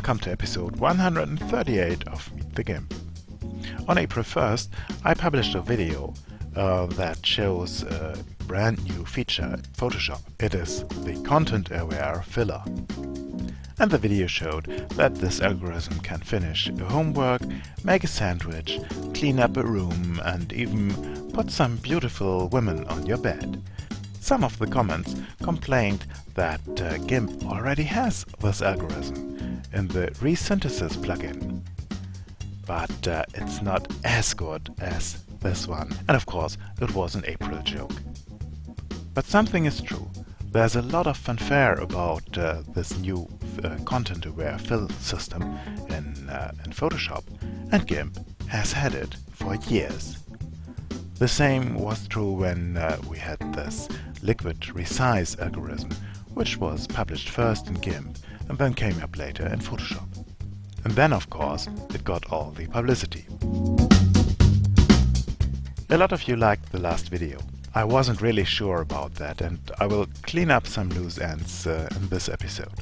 Welcome to episode 138 of Meet the Gimp. On April 1st, I published a video that shows a brand new feature in Photoshop. It is the content-aware filler. And the video showed that this algorithm can finish your homework, make a sandwich, clean up a room, and even put some beautiful women on your bed. Some of the comments complained that Gimp already has this algorithm in the resynthesis plugin. But it's not as good as this one. And of course, it was an April joke. But something is true. There's a lot of fanfare about this new content-aware fill system in Photoshop, and Gimp has had it for years. The same was true when we had this liquid resize algorithm, which was published first in Gimp and then came up later in Photoshop. And then, of course, it got all the publicity. A lot of you liked the last video. I wasn't really sure about that, and I will clean up some loose ends in this episode.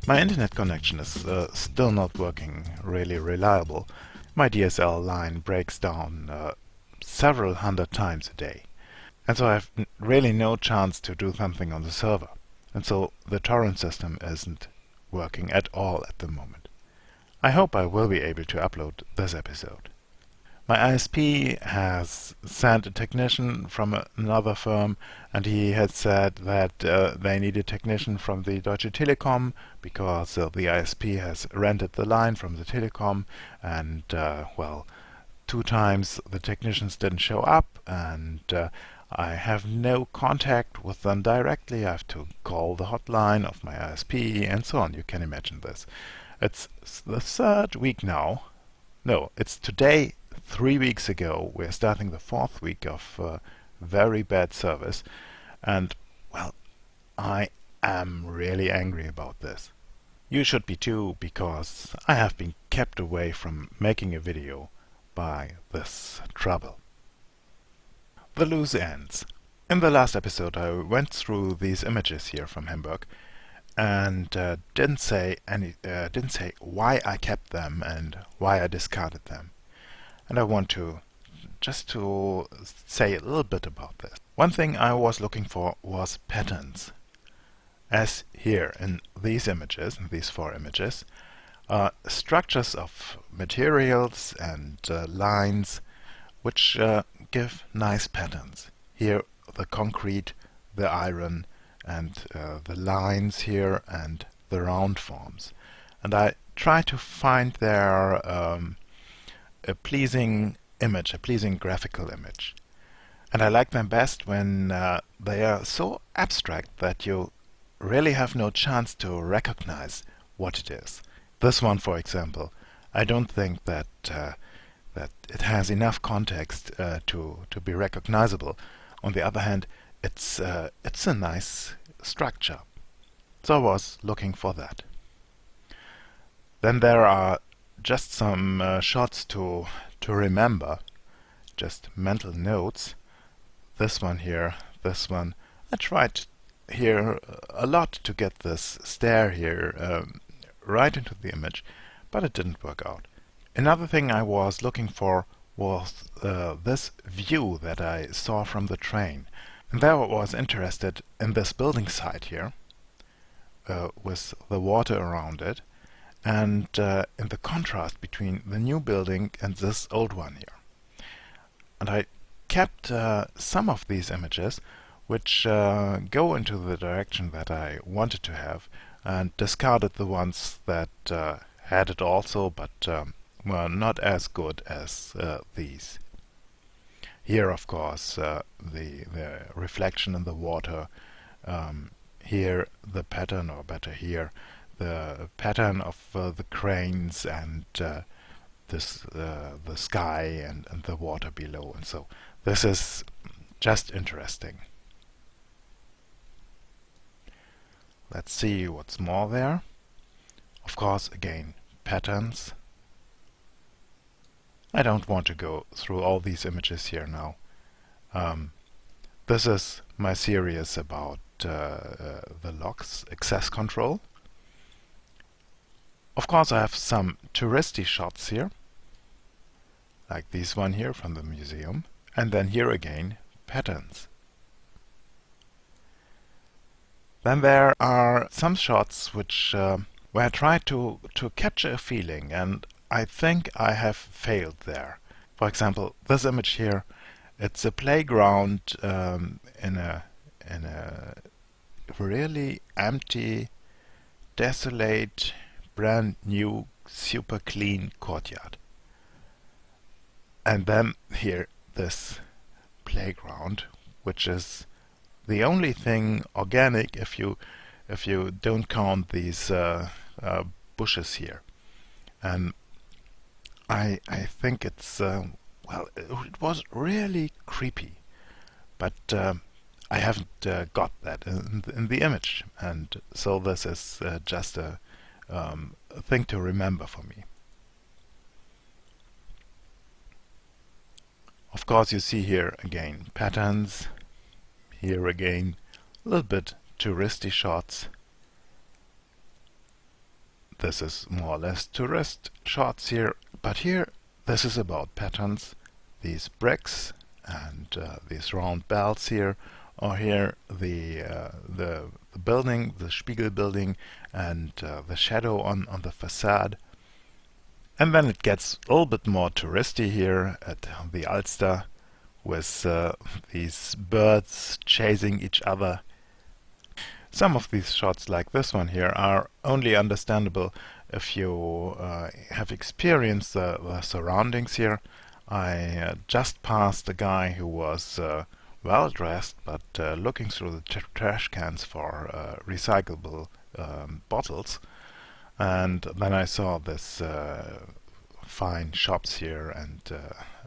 My internet connection is still not working really reliable. My DSL line breaks down several hundred times a day, and so I have really no chance to do something on the server, and so the torrent system isn't working at all at the moment. I hope I will be able to upload this episode. My ISP has sent a technician from another firm, and he had said that they need a technician from the Deutsche Telekom because the ISP has rented the line from the Telekom, and well, 2 times the technicians didn't show up, and I have no contact with them directly. I have to call the hotline of my ISP and so on. You can imagine this. It's the 3rd week now. No, it's today. 3 weeks ago, we're starting the 4th week of very bad service, and well, I am really angry about this. You should be too, because I have been kept away from making a video by this trouble. The loose ends. In the last episode, I went through these images here from Hamburg and didn't say why I kept them and why I discarded them. And I want to just to say a little bit about this. One thing I was looking for was patterns. As here in these images, in these 4 images, structures of materials and lines which give nice patterns. Here the concrete, the iron, and the lines here and the round forms. And I try to find there a pleasing image, a pleasing graphical image. And I like them best when they are so abstract that you really have no chance to recognize what it is. This one, for example, I don't think that that it has enough context to be recognizable. On the other hand, it's a nice structure. So I was looking for that. Then there are just some shots to remember, just mental notes. This one here, this one. I tried here a lot to get this stair here right into the image, but it didn't work out. Another thing I was looking for was this view that I saw from the train. And there I was interested in this building site here with the water around it, and in the contrast between the new building and this old one here. And I kept some of these images which go into the direction that I wanted to have, and discarded the ones that had it also, but were not as good as these. Here, of course, the reflection in the water. Here the pattern, or better here, the pattern of the cranes and the sky and the water below, and so this is just interesting. Let's see what's more there. Of course, again, patterns. I don't want to go through all these images here now. This is my series about the locks access control. Of course, I have some touristy shots here, like this one here from the museum, and then here again, patterns. Then there are some shots where I try to capture a feeling, and I think I have failed there. For example, this image here, it's a playground in a really empty, desolate, brand new, super clean courtyard. And then here, this playground, which is the only thing organic if you don't count these bushes here. And I think it's well, it was really creepy, but I haven't got that in the image, and so this is just a thing to remember for me. Of course, you see here again patterns. Here again, a little bit touristy shots. This is more or less tourist shots here, but here this is about patterns. These bricks and these round bells here, or here the building, the Spiegel building, and the shadow on the facade. And then it gets a little bit more touristy here at the Alster, with these birds chasing each other. Some of these shots, like this one here, are only understandable if you have experienced the surroundings here. I just passed a guy who was well dressed, but looking through the trash cans for recyclable bottles. And then I saw this fine shops here and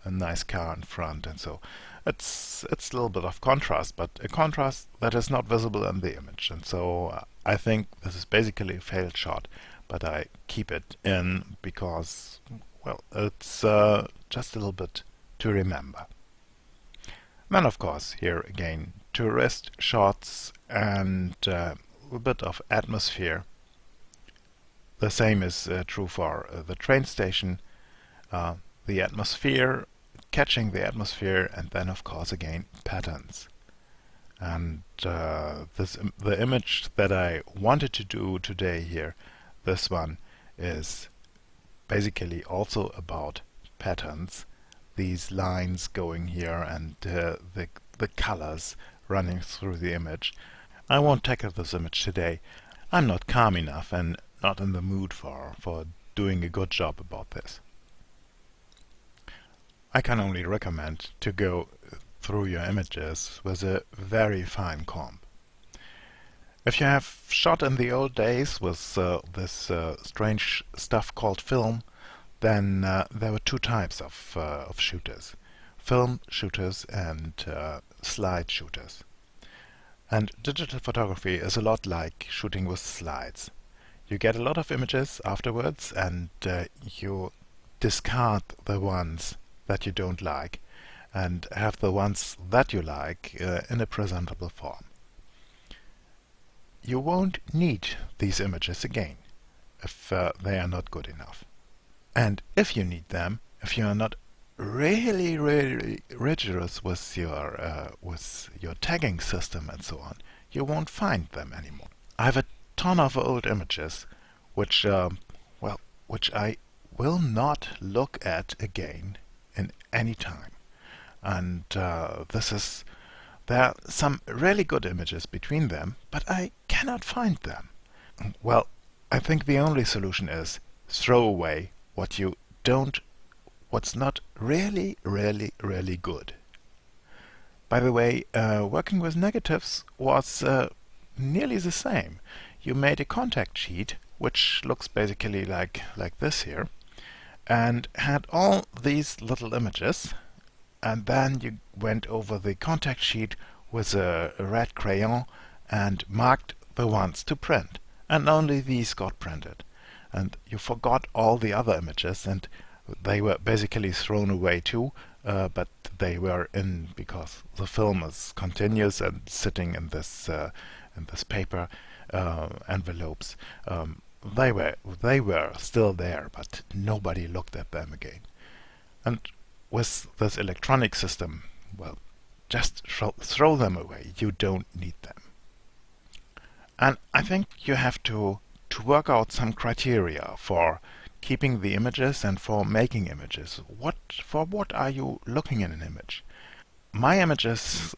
a nice car in front, and so it's a little bit of contrast, but a contrast that is not visible in the image. And so I think this is basically a failed shot, but I keep it in because, well, it's just a little bit to remember. Then of course here again tourist shots and a bit of atmosphere. The same is true for the train station. The atmosphere, catching the atmosphere, and then of course again patterns. And the image that I wanted to do today here, this one, is basically also about patterns. These lines going here and the colors running through the image. I won't tackle this image today. I'm not calm enough and not in the mood for doing a good job about this. I can only recommend to go through your images with a very fine comb. If you have shot in the old days with this strange stuff called film, then there were two types of shooters: film shooters and slide shooters. And digital photography is a lot like shooting with slides. You get a lot of images afterwards, and you discard the ones that you don't like and have the ones that you like in a presentable form. You won't need these images again if they are not good enough. And if you need them, if you are not really rigorous with your tagging system and so on, you won't find them anymore. I have a ton of old images which I will not look at again in any time. And there are some really good images between them, but I cannot find them. Well, I think the only solution is throw away what's not really good. By the way, working with negatives was nearly the same. You made a contact sheet, which looks basically like this here, and had all these little images, and then you went over the contact sheet with a red crayon and marked the ones to print, and only these got printed. And you forgot all the other images, and they were basically thrown away too, but they were in because the film is continuous and sitting in this paper envelopes. they were still there, but nobody looked at them again. And with this electronic system, well, just throw them away. You don't need them. And I think you have to work out some criteria for keeping the images and for making images. For what are you looking in an image? My images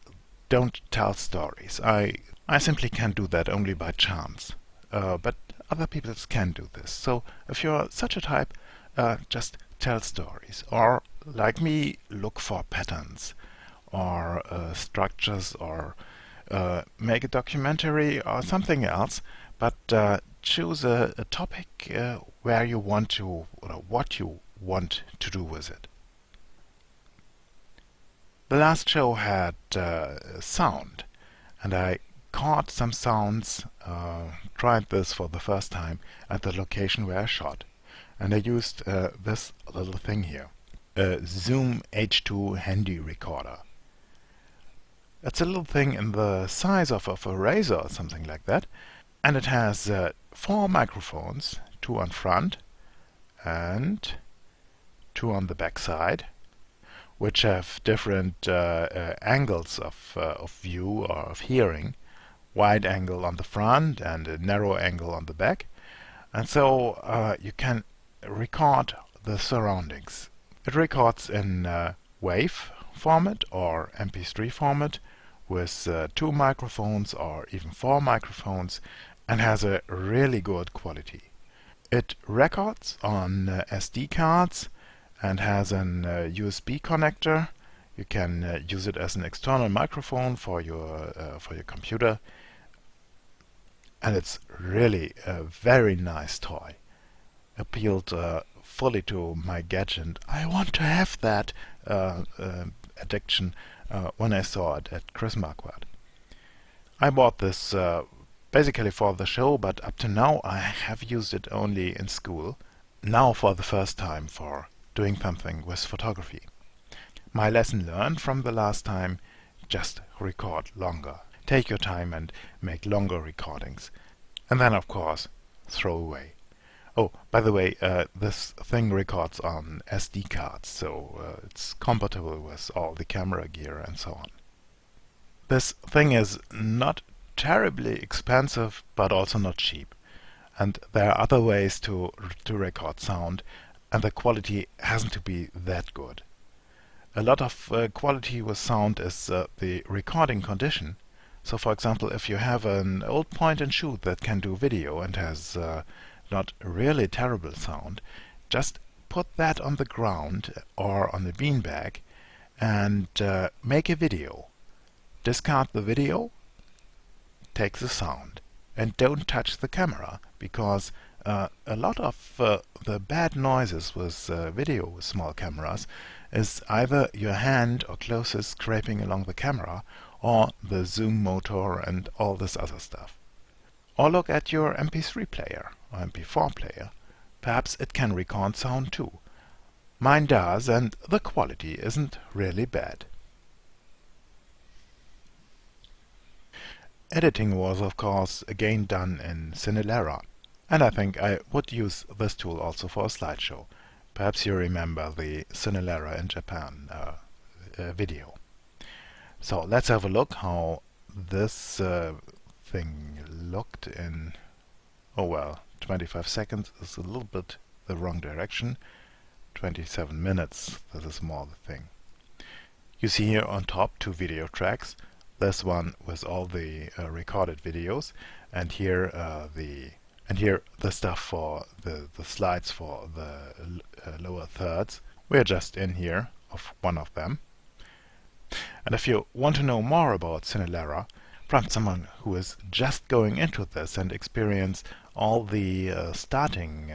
don't tell stories. I simply can do that only by chance. But other people can do this. So if you're such a type, just tell stories. Or, like me, look for patterns or structures, or make a documentary or something else, but choose a topic where you want to, or what you want to do with it. The last show had sound, and I caught some sounds, tried this for the first time at the location where I shot, and I used this little thing here, a Zoom H2 handy recorder. It's a little thing in the size of a razor or something like that, and it has 4 microphones, 2 on front and 2 on the back side, which have different angles of view or of hearing. Wide angle on the front and a narrow angle on the back, and so you can record the surroundings. It records in WAV format or MP3 format with 2 microphones or even 4 microphones, and has a really good quality. It records on SD cards and has an USB connector. You can use it as an external microphone for your computer, and it's really a very nice toy. Appealed fully to my gadget. I want to have that addiction when I saw it at Chris Marquardt. I bought this basically for the show, but up to now I have used it only in school. Now for the first time for doing something with photography. My lesson learned from the last time: just record longer. Take your time and make longer recordings. And then, of course, throw away. Oh, by the way, this thing records on SD cards, so it's compatible with all the camera gear and so on. This thing is not terribly expensive, but also not cheap. And there are other ways to record sound, and the quality hasn't to be that good. A lot of quality with sound is the recording condition. So, for example, if you have an old point and shoot that can do video and has not really terrible sound, just put that on the ground or on a beanbag and make a video. Discard the video, take the sound, and don't touch the camera, because a lot of the bad noises with video with small cameras is either your hand or clothes scraping along the camera, or the zoom motor and all this other stuff. Or look at your MP3 player or MP4 player. Perhaps it can record sound too. Mine does, and the quality isn't really bad. Editing was, of course, again done in Cinelerra, and I think I would use this tool also for a slideshow. Perhaps you remember the Cinelerra in Japan video. So let's have a look how this thing looked in, 25 seconds is a little bit the wrong direction. 27 minutes, this is more the thing. You see here on top 2 video tracks. This one with all the recorded videos, and here the stuff for the slides for the lower thirds. We're just in here of one of them. And if you want to know more about Cinelerra from someone who is just going into this and experience all the starting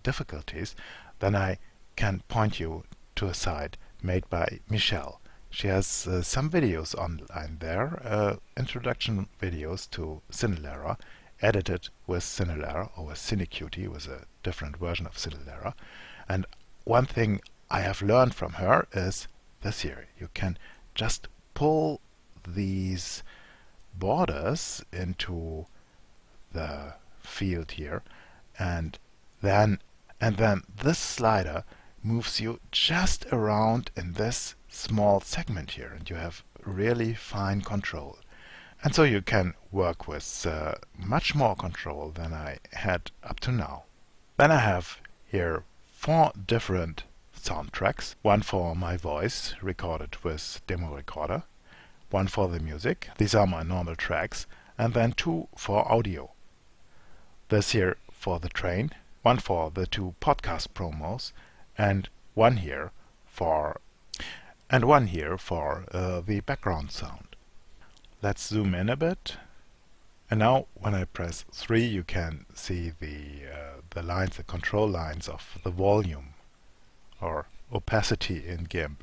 difficulties, then I can point you to a site made by Michelle. She has some videos online there, introduction videos to Cinelerra, edited with Cinelerra or with Cinecutie, with a different version of Cinelerra. And one thing I have learned from her is this here. You can just pull these borders into the field here, and then this slider moves you just around in this small segment here, and you have really fine control. And so you can work with much more control than I had up to now. Then I have here 4 different soundtracks. One for my voice, recorded with demo recorder. One for the music. These are my normal tracks. And then 2 for audio. This here for the train. One for the 2 podcast promos. And one here for the background sound. Let's zoom in a bit. And now when I press 3 you can see the lines, the control lines of the volume or opacity in Gimp.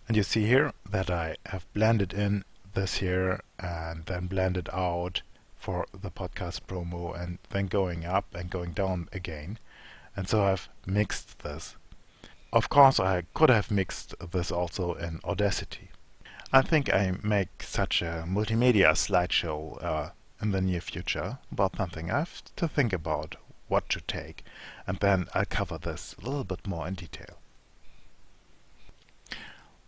And you see here that I have blended in this here and then blended out for the podcast promo and then going up and going down again. And so I've mixed this. Of course I could have mixed this also in Audacity. I think I make such a multimedia slideshow in the near future about something. I have to think about what to take, and then I'll cover this a little bit more in detail.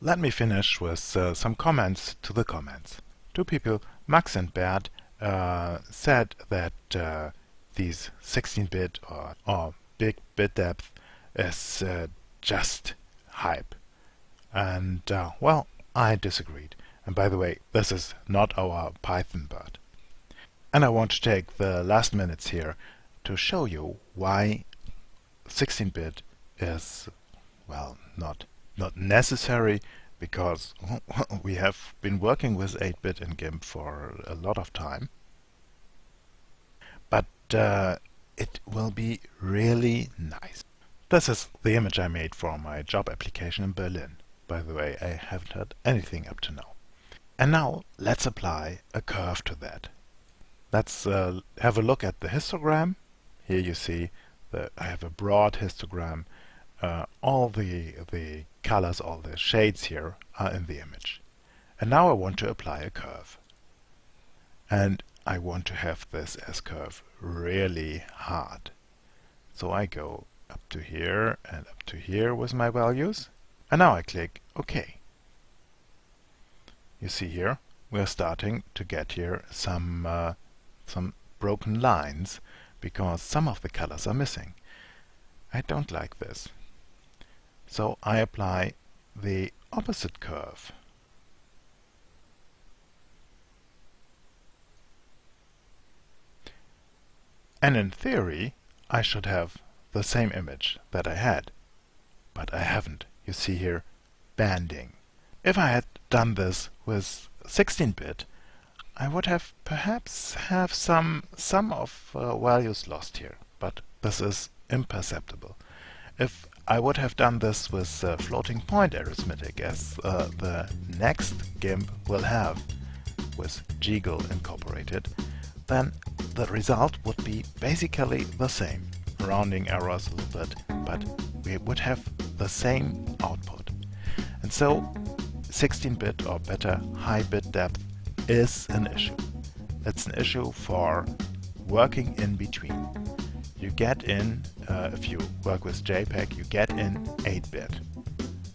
Let me finish with some comments to the comments. 2 people, Max and Bert, said that these 16-bit or big bit depth is just hype. And well, I disagreed. And by the way, this is not our Python bird. And I want to take the last minutes here to show you why 16-bit is, well, not necessary, because we have been working with 8-bit in Gimp for a lot of time. But it will be really nice. This is the image I made for my job application in Berlin. By the way, I haven't had anything up to now. And now let's apply a curve to that. Let's have a look at the histogram. Here you see that I have a broad histogram. All the colors, all the shades here are in the image. And now I want to apply a curve. And I want to have this S-curve really hard. So I go up to here and up to here with my values. And now I click OK. You see here we are starting to get here some broken lines because some of the colors are missing. I don't like this. So I apply the opposite curve. And in theory I should have the same image that I had, but I haven't. You see here banding. If I had done this with 16-bit, I would have perhaps have some of values lost here, but this is imperceptible. If I would have done this with floating point arithmetic, as the next Gimp will have with Giggle incorporated, then the result would be basically the same. Rounding errors a little bit, but we would have the same output. And so 16-bit or better high bit depth is an issue. It's an issue for working in between. You get in, if you work with JPEG, you get in 8-bit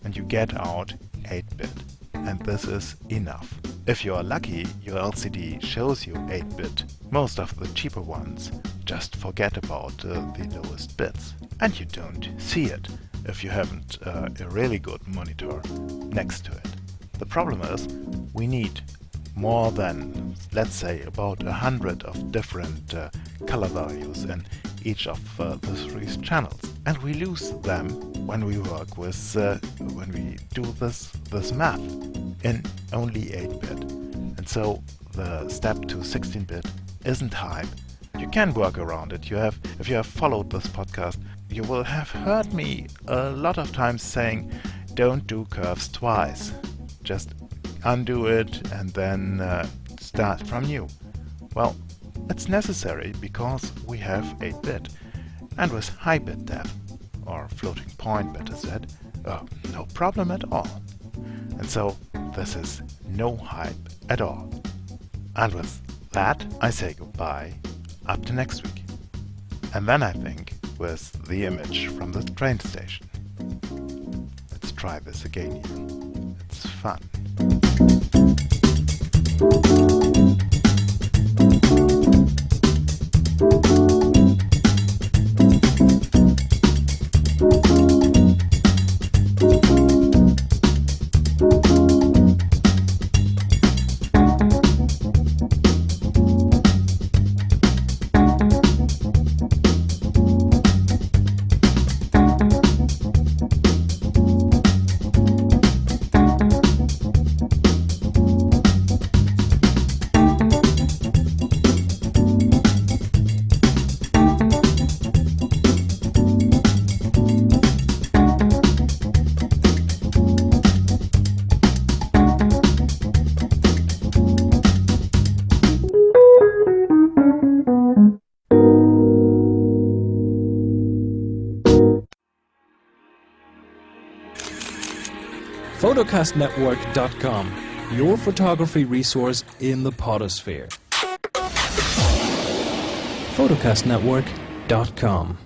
and you get out 8-bit, and this is enough. If you are lucky, your LCD shows you 8-bit. Most of the cheaper ones just forget about the lowest bits, and you don't see it if you haven't a really good monitor next to it. The problem is we need more than, let's say, about 100 of different color values in each of the 3 channels, and we lose them when we work with when we do this math in only 8-bit. And so the step to 16-bit isn't hype. You can work around it. If you have followed this podcast, you will have heard me a lot of times saying, don't do curves twice. Just undo it and then start from new. Well, it's necessary because we have 8-bit. And with high bit depth, or floating point better said, no problem at all. And so this is no hype at all. And with that, I say goodbye. Up to next week. And then I think with the image from the train station. Let's try this again here. It's fun. Photocastnetwork.com, your photography resource in the podosphere. Photocastnetwork.com